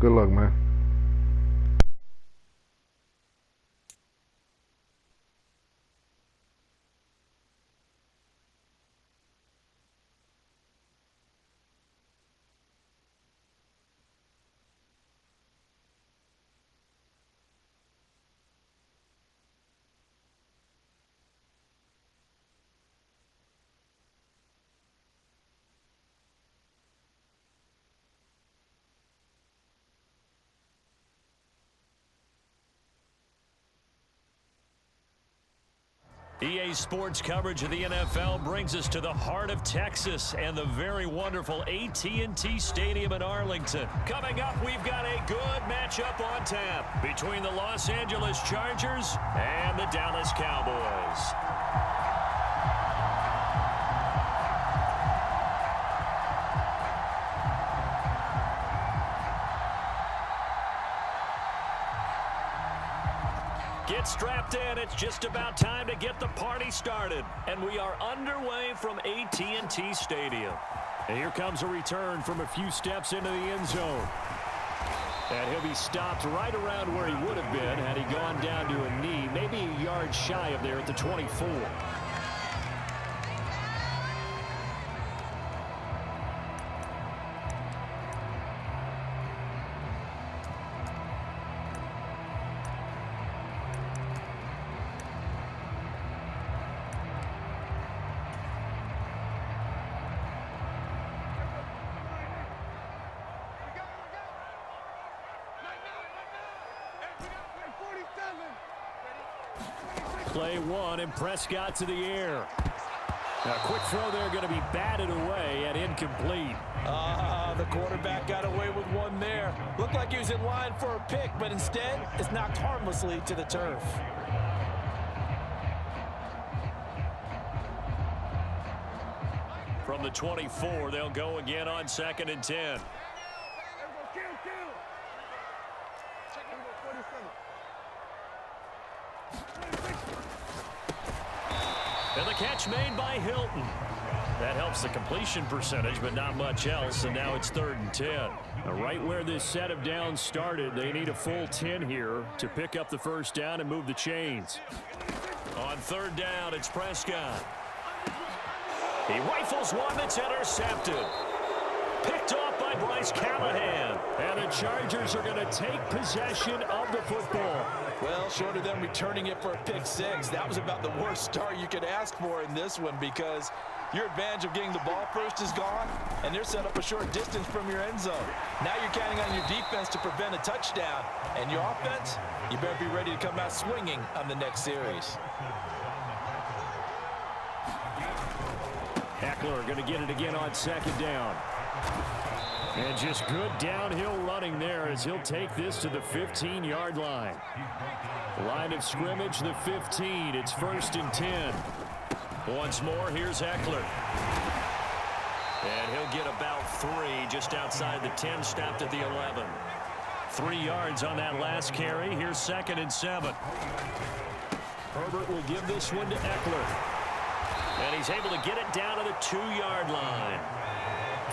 Good luck, man. EA Sports coverage of the NFL brings us to the heart of Texas and the very wonderful AT&T Stadium in Arlington. Coming up, we've got a good matchup on tap between the Los Angeles Chargers and the Dallas Cowboys. Get strapped in. It's just about time to get the party started. And we are underway from AT&T Stadium. And here comes a return from a few steps into the end zone. And he'll be stopped right around where he would have been had he gone down to a knee, maybe a yard shy of there at the 24. Play one, and Prescott to the air. A quick throw there going to be batted away and incomplete. The quarterback got away with one there. Looked like he was in line for a pick, but instead it's knocked harmlessly to the turf. From the 24, they'll go again on 2nd and 10. And the catch made by Hilton. That helps the completion percentage, but not much else, and now it's 3rd and 10. Now, right where this set of downs started, they need a full 10 here to pick up the first down and move the chains. On 3rd down, it's Prescott. He rifles one that's intercepted. Picked off by Bryce Callahan. And the Chargers are going to take possession of the football. Well, short of them returning it for a pick six, that was about the worst start you could ask for in this one because your advantage of getting the ball first is gone, and they're set up a short distance from your end zone. Now you're counting on your defense to prevent a touchdown, and your offense, you better be ready to come out swinging on the next series. Eckler going to get it again on 2nd down. And just good downhill running there as he'll take this to the 15-yard line. Line of scrimmage, the 15. It's 1st and 10. Once more, here's Eckler. And he'll get about 3 just outside the 10, stopped at the 11. 3 yards on that last carry. Here's 2nd and 7. Herbert will give this one to Eckler. And he's able to get it down to the 2-yard line.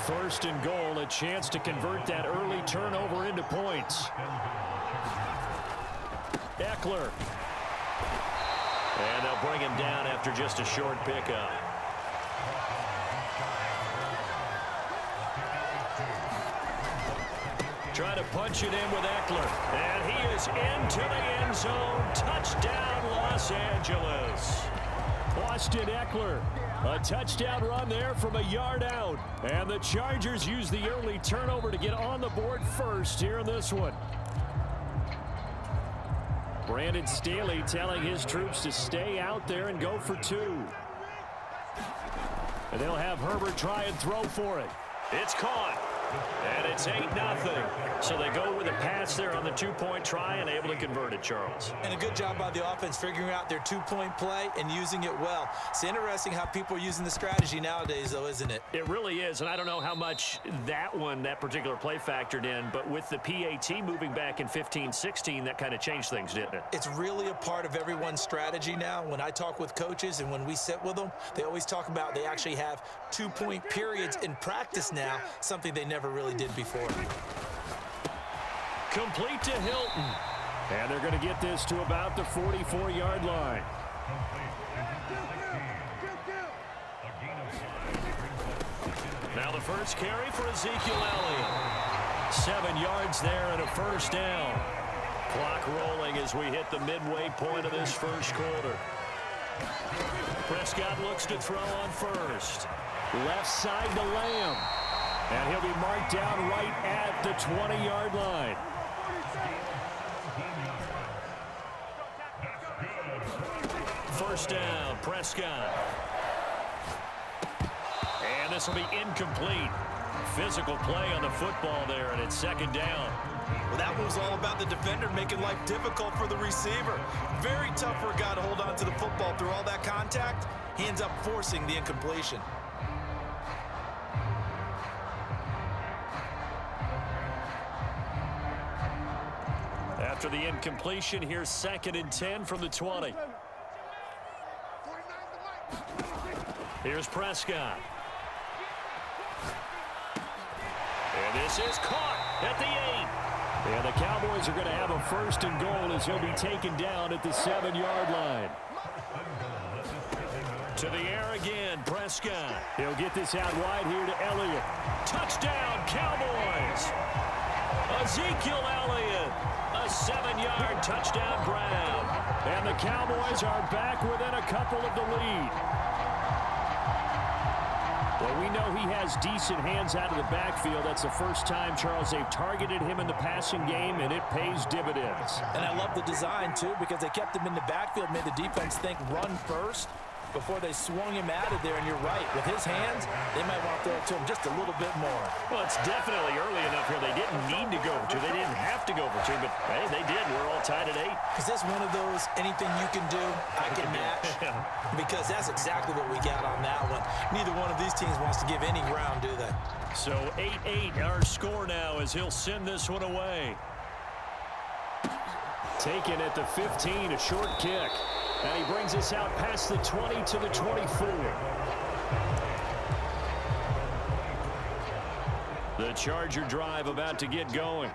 1st and goal, a chance to convert that early turnover into points. Eckler. And they'll bring him down after just a short pickup. Trying to punch it in with Eckler. And he is into the end zone. Touchdown, Los Angeles. Austin Eckler. A touchdown run there from a yard out. And the Chargers use the early turnover to get on the board first here in this one. Brandon Staley telling his troops to stay out there and go for 2. And they'll have Herbert try and throw for it. It's caught. And it's 8-0. So they go with a pass there on the 2-point try and able to convert it, Charles. And a good job by the offense figuring out their 2-point play and using it well. It's interesting how people are using the strategy nowadays, though, isn't it? It really is, and I don't know how much that particular play factored in, but with the PAT moving back in 15-16, that kind of changed things, didn't it? It's really a part of everyone's strategy now. When I talk with coaches and when we sit with them, they always talk about they actually have 2-point periods in practice now, something they never really did before. Complete to Hilton. And they're going to get this to about the 44-yard line. Now the first carry for Ezekiel Elliott. 7 yards there and a first down. Clock rolling as we hit the midway point of this first quarter. Prescott looks to throw on first. Left side to Lamb. And he'll be marked down right at the 20-yard line. First down, Prescott. And this will be incomplete. Physical play on the football there, and it's second down. Well, that was all about the defender making life difficult for the receiver. Very tough for a guy to hold on to the football through all that contact. He ends up forcing the incompletion. After the incompletion, here's 2nd and 10 from the 20. Here's Prescott. And this is caught at the 8. And the Cowboys are going to have a first and goal as he'll be taken down at the 7-yard line. To the air again, Prescott. He'll get this out wide here to Elliott. Touchdown, Cowboys! Ezekiel Elliott, a 7-yard touchdown grab. And the Cowboys are back within a couple of the lead. Well, we know he has decent hands out of the backfield. That's the first time, Charles, they've targeted him in the passing game, and it pays dividends. And I love the design, too, because they kept him in the backfield, made the defense think run first before they swung him out of there. And you're right, with his hands, they might want to throw it to him just a little bit more. Well, it's definitely early enough here. They didn't need to go for 2. They didn't have to go for 2, but, hey, they did. We're all tied at 8. Is this one of those anything you can do, I can match? Because that's exactly what we got on that one. Neither one of these teams wants to give any ground, do they? So 8-8 our score now as he'll send this one away. Taken at the 15, a short kick. And he brings us out past the 20 to the 24. The Charger drive about to get going.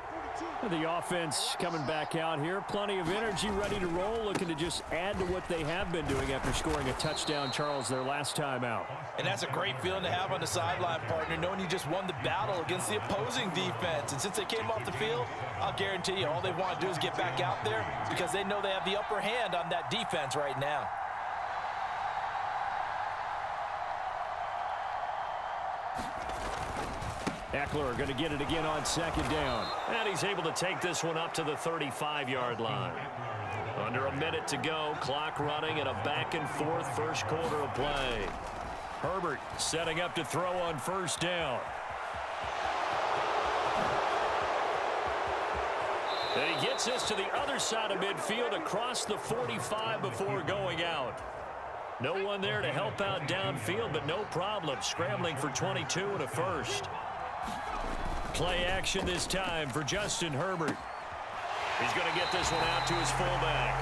The offense coming back out here. Plenty of energy, ready to roll, looking to just add to what they have been doing after scoring a touchdown, Charles, their last time out. And that's a great feeling to have on the sideline, partner, knowing you just won the battle against the opposing defense. And since they came off the field, I'll guarantee you all they want to do is get back out there because they know they have the upper hand on that defense right now. Eckler going to get it again on second down. And he's able to take this one up to the 35-yard line. Under a minute to go, clock running and a back-and-forth first quarter of play. Herbert setting up to throw on first down. And he gets this to the other side of midfield across the 45 before going out. No one there to help out downfield, but no problem. Scrambling for 22 and a first. Play action this time for Justin Herbert. He's going to get this one out to his fullback.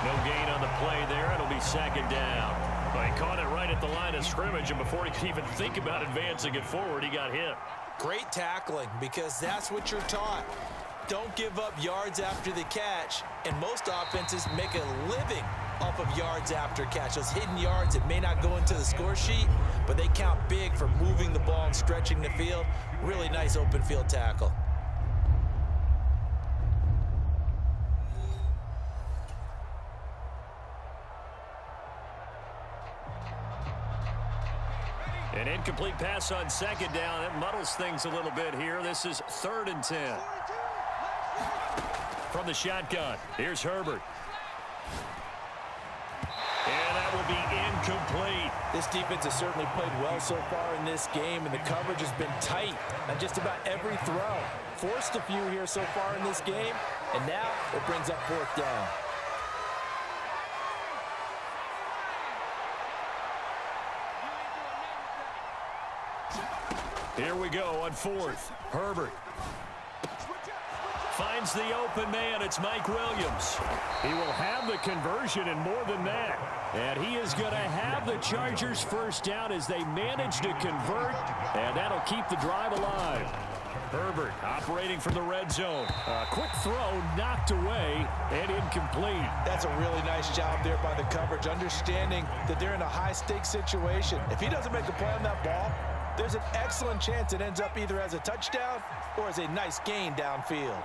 No gain on the play there. It'll be second down. But he caught it right at the line of scrimmage, and before he could even think about advancing it forward, he got hit. Great tackling, because that's what you're taught. Don't give up yards after the catch, and most offenses make a living off of yards after catch. Those hidden yards that may not go into the score sheet, but they count big for moving the ball and stretching the field. Really nice open field tackle. An incomplete pass on second down. It muddles things a little bit here. This is 3rd and 10. From the shotgun, here's Herbert. And that will be incomplete. This defense has certainly played well so far in this game, and the coverage has been tight on just about every throw. Forced a few here so far in this game, and now it brings up 4th down. Here we go on 4th. Herbert finds the open man. It's Mike Williams. He will have the conversion and more than that. And he is going to have the Chargers first down as they manage to convert. And that'll keep the drive alive. Herbert operating from the red zone. A quick throw knocked away and incomplete. That's a really nice job there by the coverage, understanding that they're in a high-stakes situation. If he doesn't make a play on that ball, there's an excellent chance it ends up either as a touchdown or as a nice gain downfield.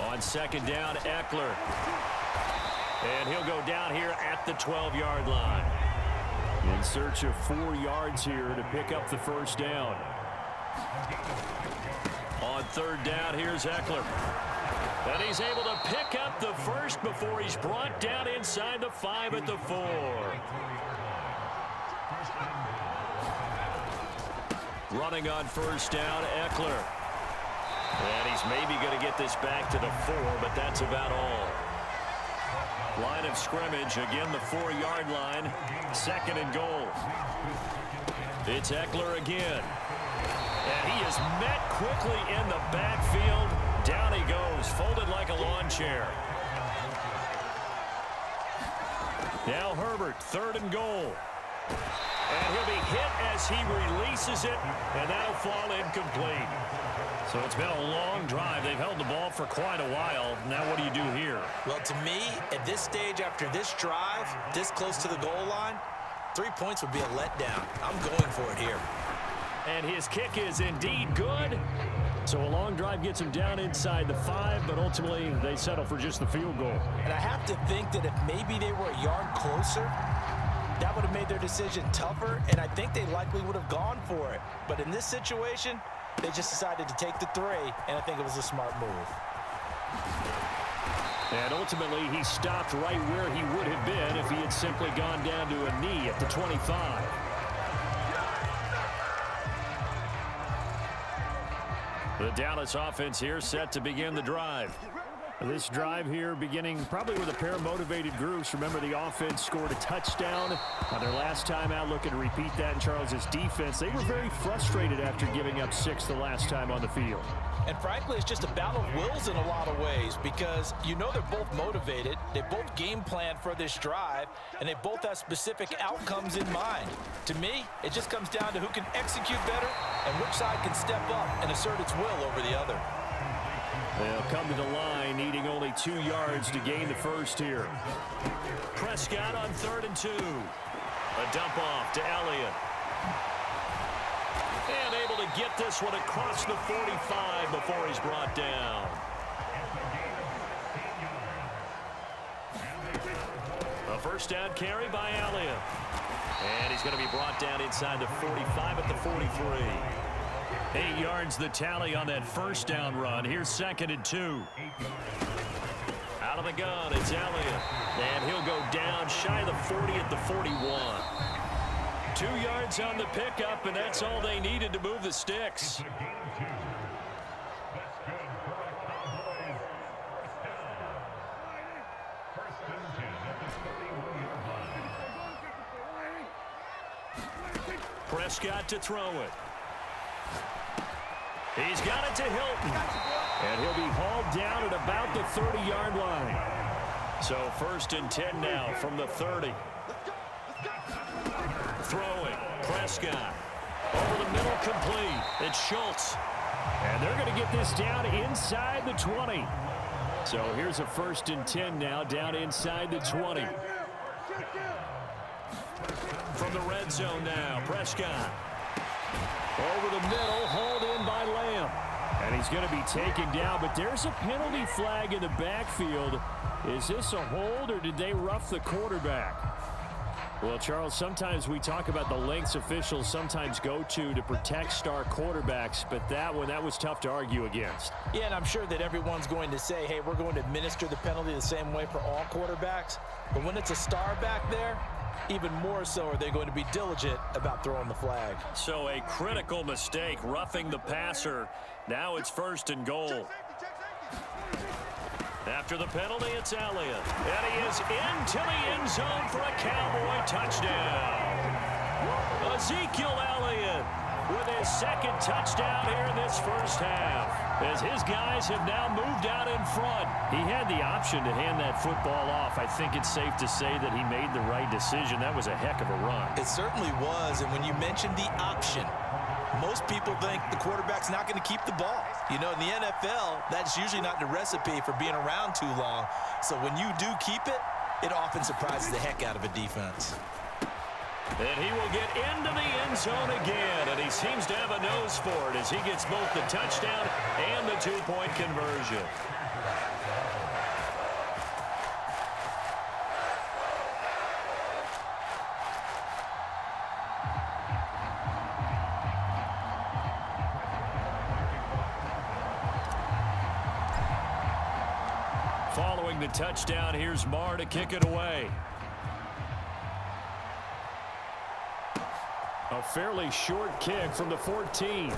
On second down, Eckler. And he'll go down here at the 12-yard line. In search of 4 yards here to pick up the first down. On third down, here's Eckler. And he's able to pick up the first before he's brought down inside the 5 at the 4. Running on first down, Eckler. And he's maybe going to get this back to the 4, but that's about all. Line of scrimmage, again the 4-yard line, second and goal. It's Eckler again. And he is met quickly in the backfield. Down he goes, folded like a lawn chair. Now Herbert, third and goal. And he'll be hit as he releases it, and that'll fall incomplete. So it's been a long drive. They've held the ball for quite a while. Now what do you do here? Well, to me, at this stage after this drive, this close to the goal line, 3 points would be a letdown. I'm going for it here. And his kick is indeed good. So a long drive gets him down inside the 5, but ultimately they settle for just the field goal. And I have to think that if maybe they were a yard closer, that would have made their decision tougher, and I think they likely would have gone for it. But in this situation, they just decided to take the 3, and I think it was a smart move. And ultimately, he stopped right where he would have been if he had simply gone down to a knee at the 25. The Dallas offense here set to begin the drive. This drive here beginning probably with a pair of motivated groups. Remember, the offense scored a touchdown on their last time out, looking to repeat that in Charles's defense. They were very frustrated after giving up 6 the last time on the field. And frankly, it's just a battle of wills in a lot of ways because you know they're both motivated, they both game plan for this drive, and they both have specific outcomes in mind. To me, it just comes down to who can execute better and which side can step up and assert its will over the other. They'll come to the line, needing only 2 yards to gain the first here. Prescott on 3rd and 2. A dump off to Elliott. And able to get this one across the 45 before he's brought down. A first down carry by Elliott. And he's going to be brought down inside the 45 at the 43. 8 yards the tally on that first down run. Here's 2nd and 2. Out of the gun, it's Elliott. And he'll go down shy of the 40 at the 41. 2 yards on the pickup, and that's all they needed to move the sticks. Prescott to throw it. He's got it to Hilton. And he'll be hauled down at about the 30-yard line. So 1st and 10 now from the 30. Throwing. Prescott. Over the middle, complete. It's Schultz. And they're going to get this down inside the 20. So here's a 1st and 10 now, down inside the 20. From the red zone now, Prescott. Over the middle, hauled in by Lamb. And he's going to be taken down, but there's a penalty flag in the backfield. Is this a hold, or did they rough the quarterback? Well, Charles, sometimes we talk about the lengths officials sometimes go to protect star quarterbacks, but that was tough to argue against. Yeah, and I'm sure that everyone's going to say, hey, we're going to administer the penalty the same way for all quarterbacks. But when it's a star back there, even more so are they going to be diligent about throwing the flag. So a critical mistake, roughing the passer. Now it's 1st and goal. After the penalty, it's Elliott. And he is into the end zone for a Cowboy touchdown. Ezekiel Elliott with his 2nd touchdown here in this first half. As his guys have now moved out in front. He had the option to hand that football off. I think it's safe to say that he made the right decision. That was a heck of a run. It certainly was, and when you mentioned the option, Most people think the quarterback's not going to keep the ball. You know, in the NFL, that's usually not the recipe for being around too long. So when you do keep it, it often surprises the heck out of a defense. And he will get into the end zone again, and he seems to have a nose for it as he gets both the touchdown and the two-point conversion. Following the touchdown, here's Marr to kick it away. A fairly short kick from the 14.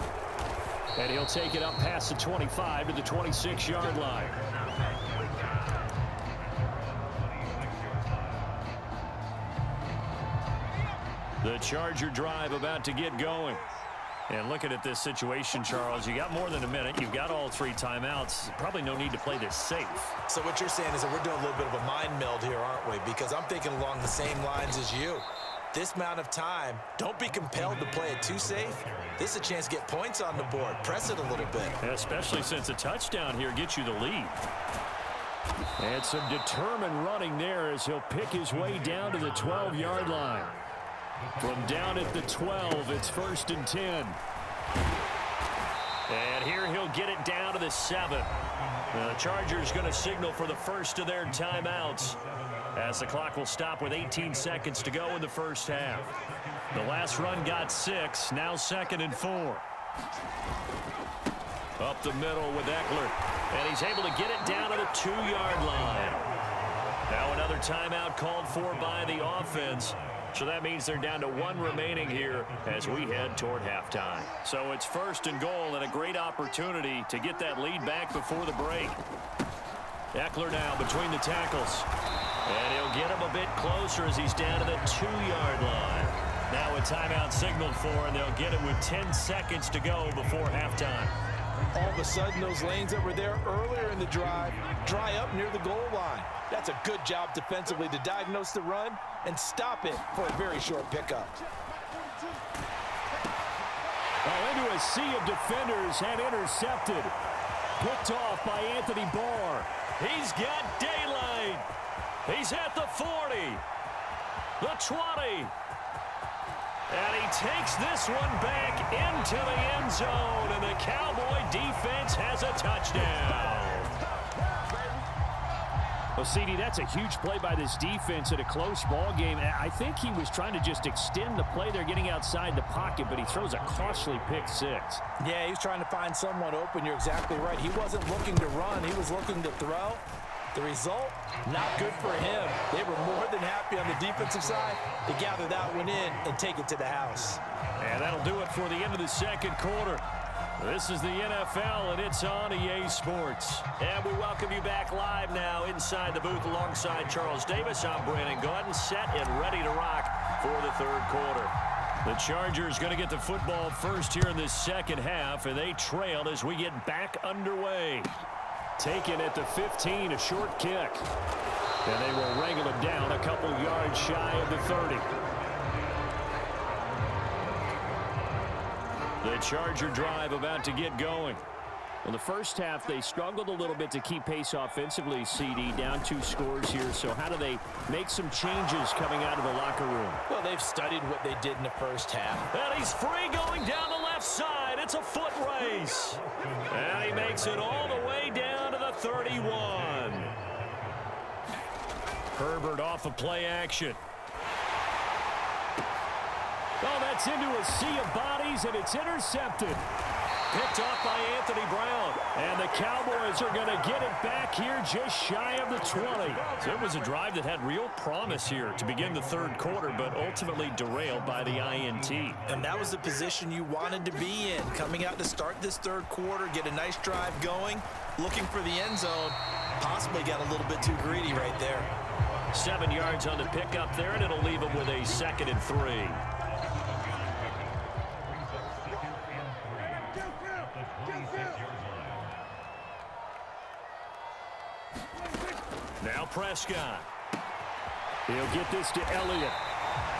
And he'll take it up past the 25 to the 26-yard line. The Charger drive about to get going. And looking at this situation, Charles, you got more than a minute. You've got all 3 timeouts. Probably no need to play this safe. So what you're saying is that we're doing a little bit of a mind meld here, aren't we? Because I'm thinking along the same lines as you. This amount of time, don't be compelled to play it too safe. This is a chance to get points on the board. Press it a little bit. Especially since a touchdown here gets you the lead. And some determined running there as he'll pick his way down to the 12-yard line. From down at the 12, it's 1st and 10. And here he'll get it down to the 7. The Chargers going to signal for the first of their timeouts, as the clock will stop with 18 seconds to go in the first half. The last run got 6, now 2nd and 4. Up the middle with Eckler, and he's able to get it down to the 2-yard line. Now another timeout called for by the offense. So that means they're down to 1 remaining here as we head toward halftime. So it's 1st and goal, and a great opportunity to get that lead back before the break. Eckler now between the tackles. And he'll get him a bit closer as he's down to the 2-yard line. Now a timeout signaled for, and they'll get it with 10 seconds to go before halftime. All of a sudden, those lanes that were there earlier in the drive dry up near the goal line. That's a good job defensively to diagnose the run and stop it for a very short pickup. Into a sea of defenders and intercepted. Picked off by Anthony Barr. He's got daylight. He's at the 40, the 20. And he takes this one back into the end zone, and the Cowboy defense has a touchdown. Well, CD, that's a huge play by this defense in a close ball game. I think he was trying to just extend the play there, getting outside the pocket, but he throws a costly pick 6. Yeah, he was trying to find someone open. You're exactly right. He wasn't looking to run. He was looking to throw. The result, not good for him. They were more than happy on the defensive side to gather that one in and take it to the house. And that'll do it for the end of the second quarter. This is the NFL, and it's on EA Sports. And we welcome you back live now inside the booth alongside Charles Davis. I'm Brandon Gordon, set and ready to rock for the third quarter. The Chargers going to get the football first here in this second half, and they trailed as we get back underway. Taken at the 15, a short kick. And they will wrangle him down a couple yards shy of the 30. The Charger drive about to get going. Well, the first half, they struggled a little bit to keep pace offensively, CD, down 2 scores here. So how do they make some changes coming out of the locker room? Well, they've studied what they did in the first half. And he's free going down the left side. It's a foot race. And he makes it all the way down to the 31. Herbert off of play action. Oh, that's into a sea of bodies, and it's intercepted. Picked off by Anthony Brown. And the Cowboys are going to get it back here just shy of the 20. So it was a drive that had real promise here to begin the third quarter, but ultimately derailed by the INT. And that was the position you wanted to be in. Coming out to start this third quarter, get a nice drive going, looking for the end zone. Possibly got a little bit too greedy right there. 7 yards on the pickup there, and it'll leave him with a 2nd and 3. Now Prescott. He'll get this to Elliott.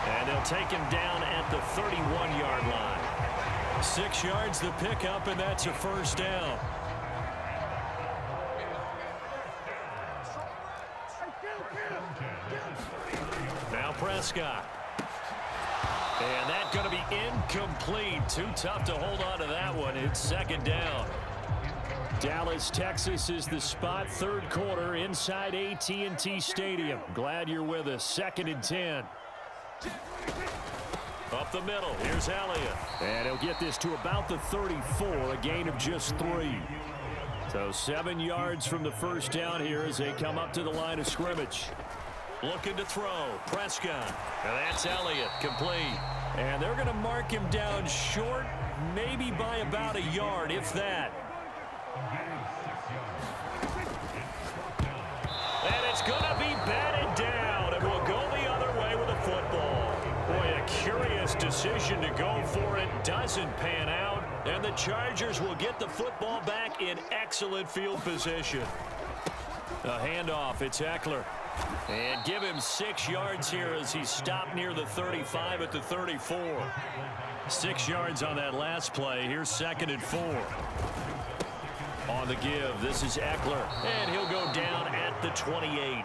And they'll take him down at the 31-yard line. 6 yards the pickup, and that's a first down. Now Prescott. And that's going to be incomplete. Too tough to hold on to that one. It's second down. Dallas, Texas is the spot. Third quarter inside AT&T Stadium. Glad you're with us. 2nd and 10. Up the middle. Here's Elliott. And he'll get this to about the 34. A gain of just 3. So 7 yards from the first down here as they come up to the line of scrimmage. Looking to throw. Prescott. And that's Elliott. Complete. And they're going to mark him down short, maybe by about a yard, if that. And it's going to be batted down, and we'll go the other way with the football. Boy, a curious decision to go for it. Doesn't pan out, and the Chargers will get the football back in excellent field position. A handoff. It's Eckler. And give him 6 yards here as he stopped near the 35 at the 34. 6 yards on that last play. Here's 2nd and 4. On the give, this is Eckler. And he'll go down at the 28.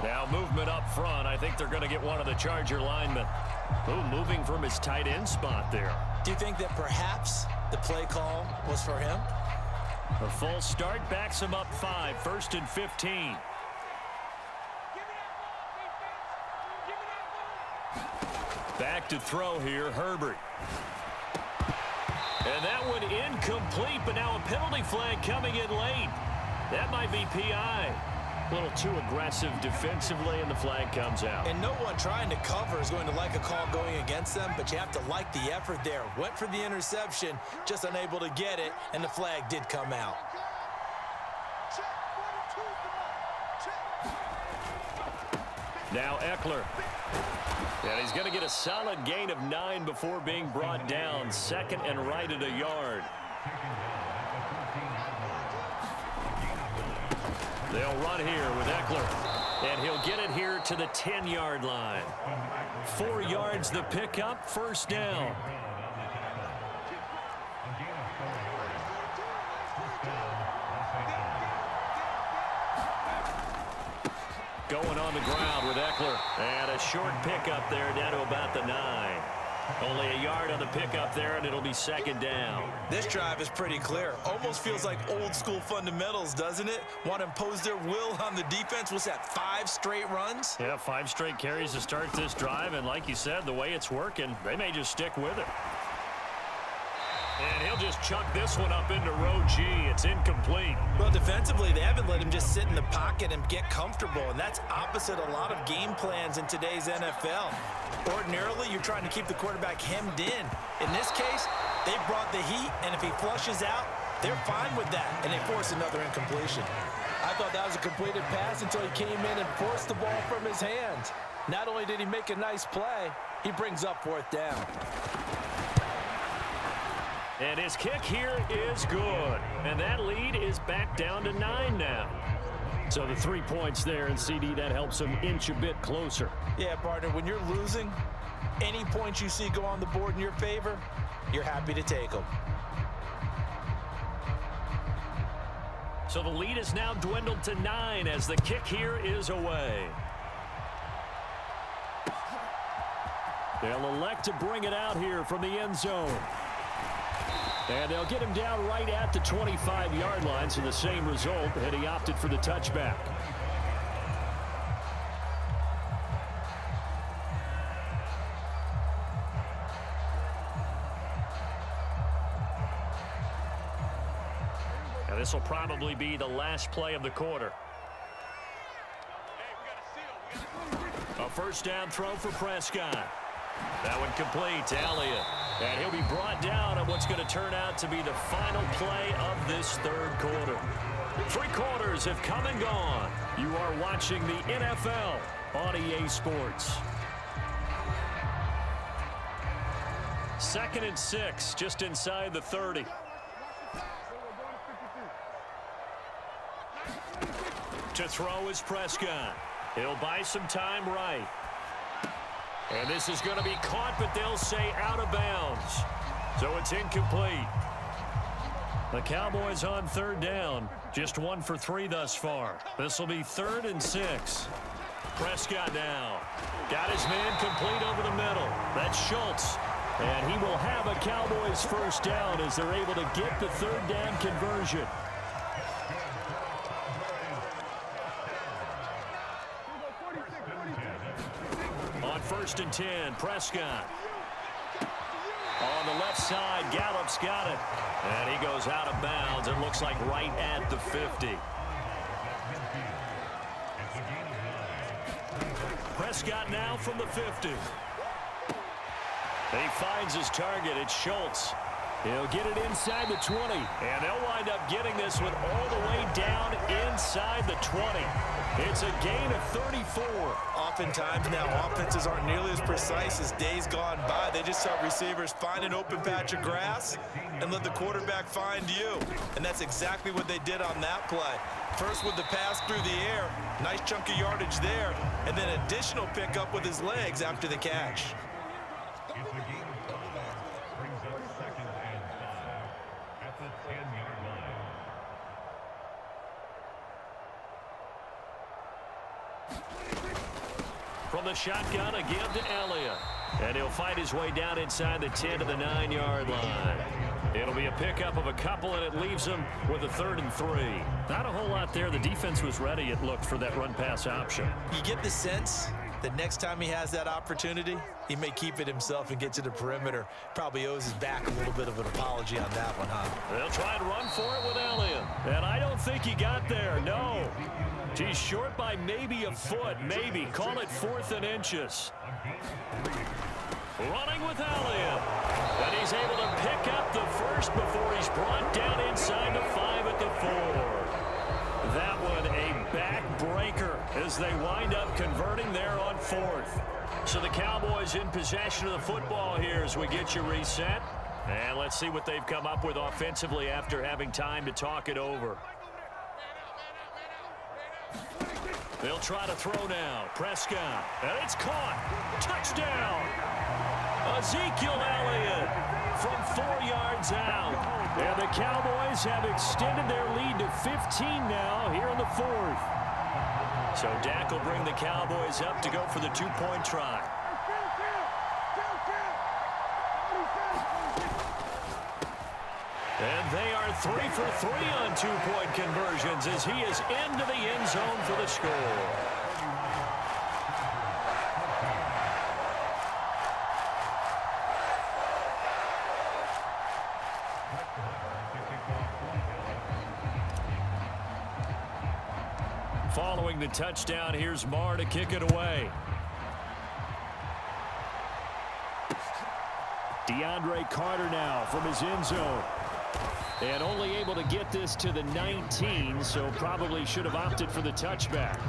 Now movement up front. I think they're going to get one of the Charger linemen. Ooh, moving from his tight end spot there. Do you think that perhaps the play call was for him? A full start backs him up 5. 1st and 15. Back to throw here, Herbert. And that one incomplete, but now a penalty flag coming in late. That might be PI. A little too aggressive defensively, and the flag comes out. And no one trying to cover is going to like a call going against them, but you have to like the effort there. Went for the interception, just unable to get it, and the flag did come out. Now Eckler. And he's going to get a solid gain of 9 before being brought down. 2nd and right at a yard. They'll run here with Eckler. And he'll get it here to the 10-yard line. 4 yards the pickup, first down. Going on the ground with Eckler. And a short pickup there down to about the 9. Only a yard on the pickup there, and it'll be 2nd down. This drive is pretty clear. Almost feels like old school fundamentals, doesn't it? Want to impose their will on the defense. What's that, 5 straight runs? Yeah, 5 straight carries to start this drive, and like you said, the way it's working, they may just stick with it. And he'll just chuck this one up into row G. It's incomplete. Well, defensively, they haven't let him just sit in the pocket and get comfortable, and that's opposite a lot of game plans in today's NFL. Ordinarily, you're trying to keep the quarterback hemmed in. In this case, they brought the heat, and if he flushes out, they're fine with that, and they force another incompletion. I thought that was a completed pass until he came in and forced the ball from his hands. Not only did he make a nice play, he brings up 4th down. And his kick here is good. And that lead is back down to 9 now. So the 3 points there, and CD, that helps him inch a bit closer. Yeah, partner, when you're losing, any points you see go on the board in your favor, you're happy to take them. So the lead is now dwindled to 9 as the kick here is away. They'll elect to bring it out here from the end zone. And they'll get him down right at the 25-yard line, so the same result, and he opted for the touchback. Now this will probably be the last play of the quarter. A first down throw for Prescott. That one complete to Elliott. And he'll be brought down on what's going to turn out to be the final play of this third quarter. 3 quarters have come and gone. You are watching the NFL on EA Sports. 2nd and 6, just inside the 30. To throw is Prescott. He'll buy some time right. And this is going to be caught, but they'll say out of bounds. So it's incomplete. The Cowboys on 3rd down. Just 1 for 3 thus far. This will be 3rd and 6. Prescott now. Got his man complete over the middle. That's Schultz. And he will have a Cowboys 1st down as they're able to get the 3rd down conversion. On 1st and 10, Prescott. On the left side, Gallup's got it. And he goes out of bounds. It looks like right at the 50. Prescott now from the 50. He finds his target. It's Schultz. He'll get it inside the 20. And they'll wind up getting this one all the way down inside the 20. It's a gain of 34. Oftentimes now, offenses aren't nearly as precise as days gone by. They just help receivers find an open patch of grass and let the quarterback find you. And that's exactly what they did on that play. First with the pass through the air, nice chunk of yardage there, and then additional pickup with his legs after the catch. From the shotgun, again to Elliott. And he'll fight his way down inside the 10 to the 9-yard line. It'll be a pickup of a couple, and it leaves him with a 3rd and 3. Not a whole lot there. The defense was ready, it looked, for that run-pass option. You get the sense that next time he has that opportunity, he may keep it himself and get to the perimeter. Probably owes his back a little bit of an apology on that one, huh? They'll try and run for it with Elliott. And I don't think he got there, no. He's short by maybe a foot, maybe. Call it 4th and inches. Running with Elliott. And he's able to pick up the first before he's brought down inside the 5 at the 4. That one a backbreaker as they wind up converting there on 4th. So the Cowboys in possession of the football here as we get you reset. And let's see what they've come up with offensively after having time to talk it over. They'll try to throw now. Prescott. And it's caught. Touchdown. Ezekiel Elliott from 4 yards out. And the Cowboys have extended their lead to 15 now here in the 4th. So Dak will bring the Cowboys up to go for the 2-point try. And they are 3 for 3 on 2-point conversions as he is into the end zone for the score. Following the touchdown, here's Marr to kick it away. DeAndre Carter now from his end zone. And only able to get this to the 19, so probably should have opted for the touchback.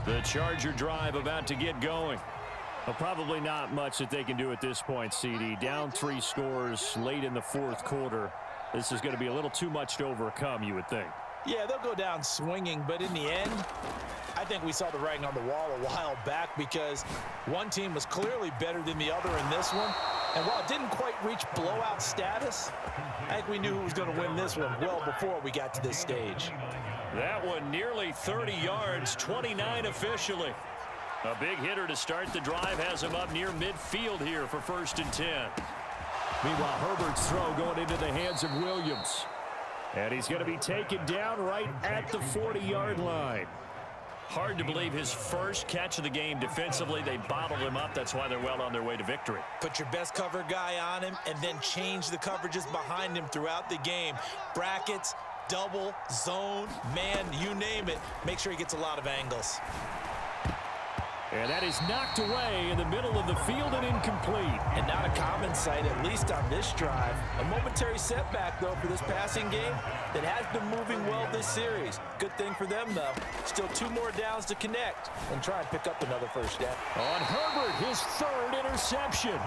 The Charger drive about to get going. Well, probably not much that they can do at this point, CD. Down 3 scores late in the 4th quarter. This is going to be a little too much to overcome, you would think. Yeah, they'll go down swinging, but in the end, I think we saw the writing on the wall a while back because one team was clearly better than the other in this one. And while it didn't quite reach blowout status, I think we knew who was going to win this one well before we got to this stage. That one nearly 30 yards, 29 officially. A big hitter to start the drive has him up near midfield here for 1st and 10. Meanwhile, Herbert's throw going into the hands of Williams. And he's going to be taken down right at the 40-yard line. Hard to believe his first catch of the game defensively. They bottled him up. That's why they're well on their way to victory. Put your best cover guy on him and then change the coverages behind him throughout the game. Brackets, double, zone, man, you name it. Make sure he gets a lot of angles. And that is knocked away in the middle of the field and incomplete. And not a common sight, at least on this drive. A momentary setback, though, for this passing game that has been moving well this series. Good thing for them, though. Still 2 more downs to connect and try and pick up another first down. On Herbert, his 3rd interception.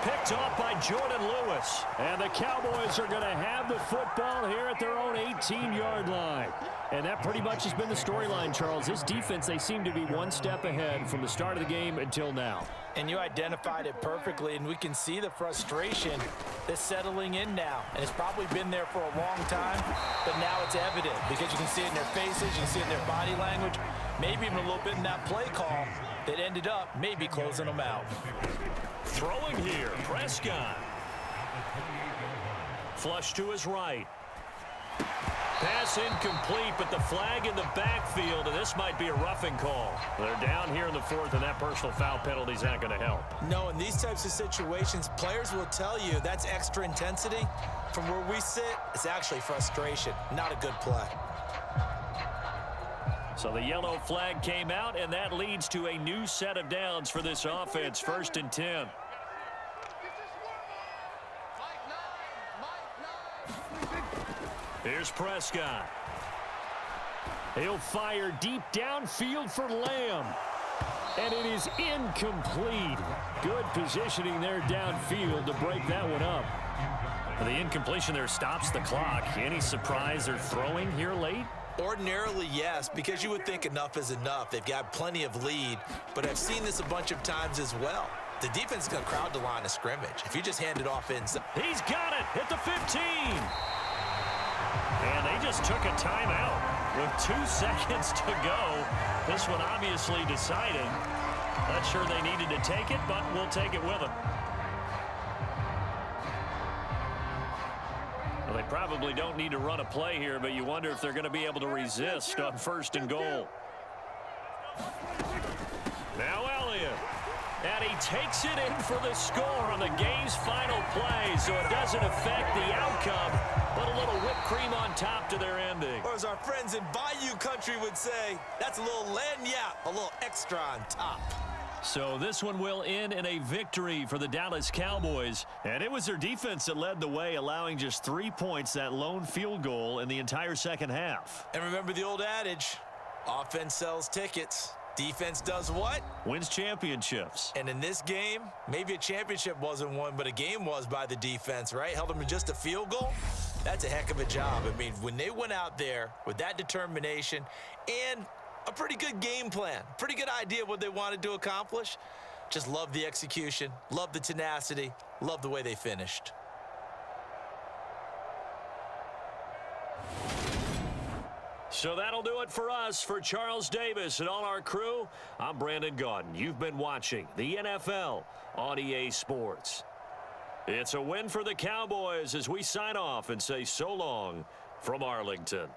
Picked off by Jordan Lewis. And the Cowboys are going to have the football here at their own 18-yard line. And that pretty much has been the storyline, Charles. This defense, they seem to be one step ahead from the start of the game until now. And you identified it perfectly, and we can see the frustration that's settling in now. And it's probably been there for a long time, but now it's evident because you can see it in their faces, you can see it in their body language, maybe even a little bit in that play call that ended up maybe closing them out. Throwing here, Prescott. Flush to his right. Pass incomplete, but the flag in the backfield, and this might be a roughing call. They're down here in the 4th, and that personal foul penalty is not going to help. No, in these types of situations, players will tell you that's extra intensity. From where we sit, it's actually frustration, not a good play. So the yellow flag came out, and that leads to a new set of downs for this offense, 1st and 10. Here's Prescott. He'll fire deep downfield for Lamb. And it is incomplete. Good positioning there downfield to break that one up. The incompletion there stops the clock. Any surprise they're throwing here late? Ordinarily, yes, because you would think enough is enough. They've got plenty of lead, but I've seen this a bunch of times as well. The defense is going to crowd the line of scrimmage. If you just hand it off inside. He's got it at the 15. And they just took a timeout with 2 seconds to go. This one obviously decided. Not sure they needed to take it, but we'll take it with them. Well, they probably don't need to run a play here, but you wonder if they're going to be able to resist on 1st and goal. Now Elliott. And he takes it in for the score on the game's final play, so it doesn't affect the outcome, but a little whipped cream on top to their ending. Or as our friends in Bayou Country would say, that's a little lagniappe, a little extra on top. So this one will end in a victory for the Dallas Cowboys. And it was their defense that led the way, allowing just 3 points, that lone field goal in the entire second half. And remember the old adage, offense sells tickets. Defense does what? Wins championships. And in this game, maybe a championship wasn't won, but a game was by the defense, right? Held them to just a field goal. That's a heck of a job. I mean, when they went out there with that determination and a pretty good game plan, pretty good idea what they wanted to accomplish, just love the execution, love the tenacity, love the way they finished. So that'll do it for us. For Charles Davis and all our crew, I'm Brandon Gaudin. You've been watching the NFL on EA Sports. It's a win for the Cowboys as we sign off and say so long from Arlington.